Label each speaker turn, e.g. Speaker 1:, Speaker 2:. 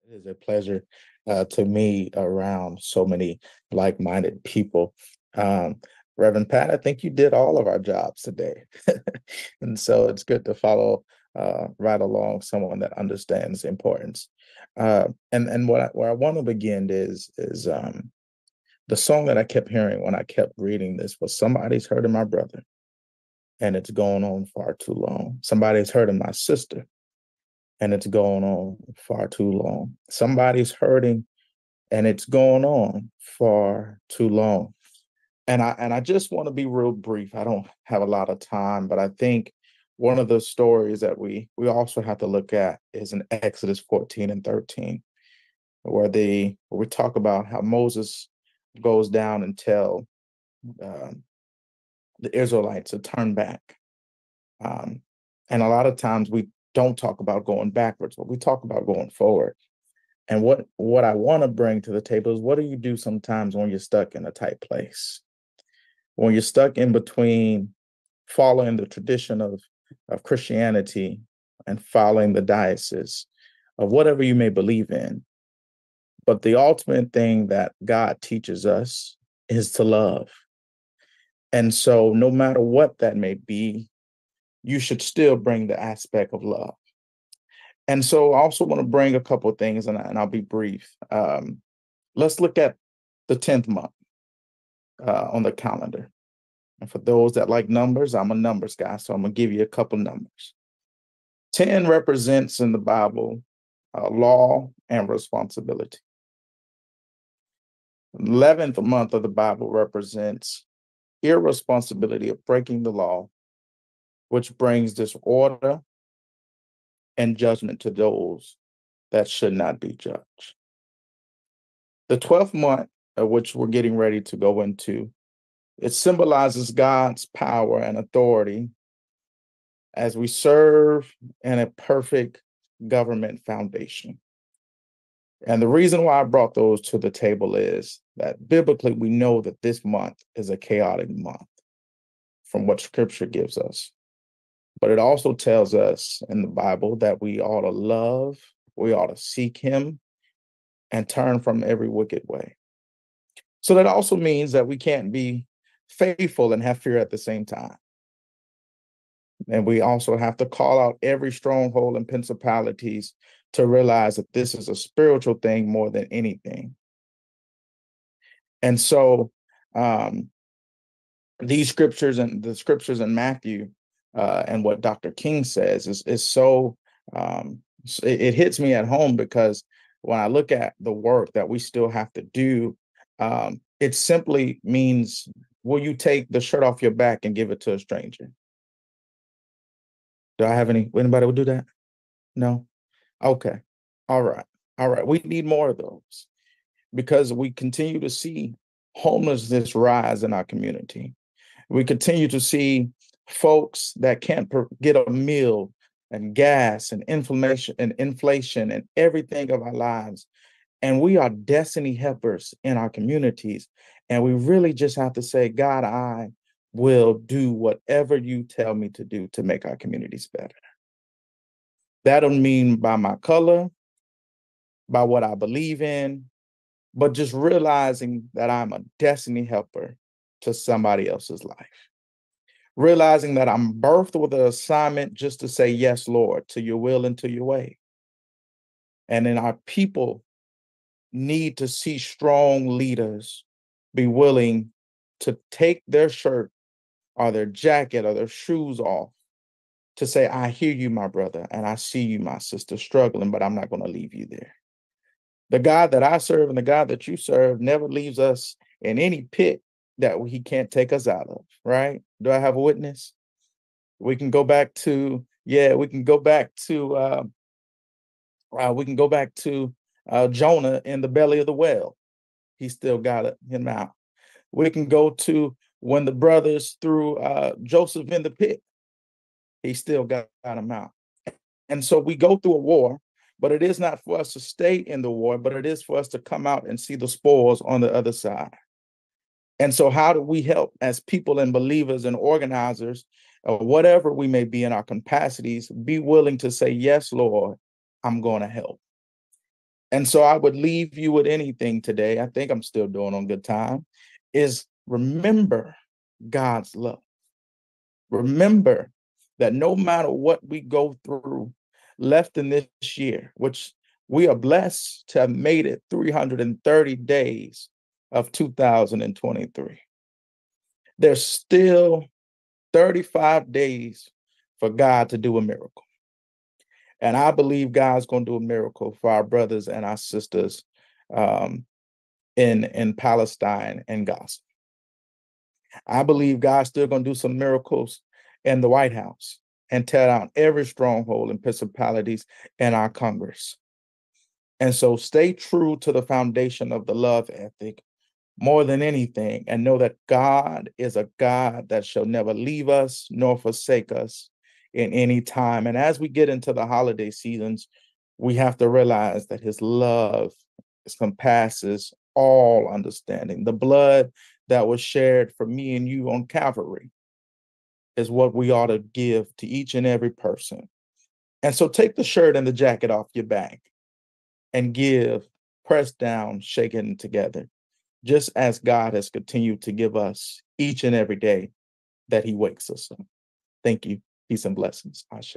Speaker 1: It is a pleasure to me around so many like-minded people. Um, Reverend Pat, I think you did all of our jobs today. And so it's good to follow right along someone that understands the importance. And where I want to begin is the song that I kept hearing when I kept reading this was "Somebody's hurting my brother, and it's going on far too long. Somebody's hurting my sister, and it's going on far too long. Somebody's hurting and it's going on far too long. And I just want to be real brief. I don't have a lot of time, but I think one of the stories that we also have to look at is in Exodus 14 and 13, where we talk about how Moses goes down and tell um, the Israelites to turn back. Um, and a lot of times we don't talk about going backwards, but we talk about going forward. And what I want to bring to the table is, what do you do sometimes when you're stuck in a tight place? When you're stuck in between following the tradition of Christianity and following the diocese of whatever you may believe in. But the ultimate thing that God teaches us is to love. And so no matter what that may be, you should still bring the aspect of love. And so I also want to bring a couple of things, and I'll be brief. Let's look at the 10th month on the calendar. And for those that like numbers, I'm a numbers guy, so I'm going to give you a couple numbers. 10 represents in the Bible law and responsibility. 11th month of the Bible represents irresponsibility of breaking the law, which brings disorder and judgment to those that should not be judged. The 12th month, which we're getting ready to go into, it symbolizes God's power and authority as we serve in a perfect government foundation. And the reason why I brought those to the table is that biblically we know that this month is a chaotic month from what scripture gives us. But it also tells us in the Bible that we ought to love, we ought to seek him, and turn from every wicked way. So that also means that we can't be faithful and have fear at the same time. And we also have to call out every stronghold and principalities to realize that this is a spiritual thing more than anything. And so these scriptures and the scriptures in Matthew and what Dr. King says is so, it hits me at home, because when I look at the work that we still have to do, it simply means, will you take the shirt off your back and give it to a stranger? Do I have anybody would do that? No? Okay. All right. All right. We need more of those, because we continue to see homelessness rise in our community. We continue to see folks that can't get a meal, and gas and inflation and everything of our lives. And we are destiny helpers in our communities. And we really just have to say, God, I will do whatever you tell me to do to make our communities better. That don't mean by my color, by what I believe in, but just realizing that I'm a destiny helper to somebody else's life. Realizing that I'm birthed with an assignment just to say, yes, Lord, to your will and to your way. And then our people need to see strong leaders be willing to take their shirt or their jacket or their shoes off to say, I hear you, my brother, and I see you, my sister, struggling, but I'm not going to leave you there. The God that I serve and the God that you serve never leaves us in any pit that he can't take us out of, right? Do I have a witness? We can go back to, we can go back to Jonah in the belly of the whale. He still got him out. We can go to when the brothers threw Joseph in the pit. He still got him out. And so we go through a war, but it is not for us to stay in the war, but it is for us to come out and see the spoils on the other side. And so how do we help as people and believers and organizers, or whatever we may be in our capacities, be willing to say, yes, Lord, I'm going to help. And so I would leave you with anything today. I think I'm still doing on good time, is remember God's love. Remember that no matter what we go through left in this year, which we are blessed to have made it 330 days of 2023, there's still 35 days for God to do a miracle. And I believe God's going to do a miracle for our brothers and our sisters um, in Palestine and Gaza. I believe God's still going to do some miracles in the White House and tear down every stronghold and principalities in our Congress. And so stay true to the foundation of the love ethic more than anything, and know that God is a God that shall never leave us nor forsake us in any time. And as we get into the holiday seasons, we have to realize that his love compasses all understanding. The blood that was shared for me and you on Calvary is what we ought to give to each and every person. And so take the shirt and the jacket off your back and give, pressed down, shaken together, just as God has continued to give us each and every day that he wakes us up. Thank you. Peace and blessings. Ashe.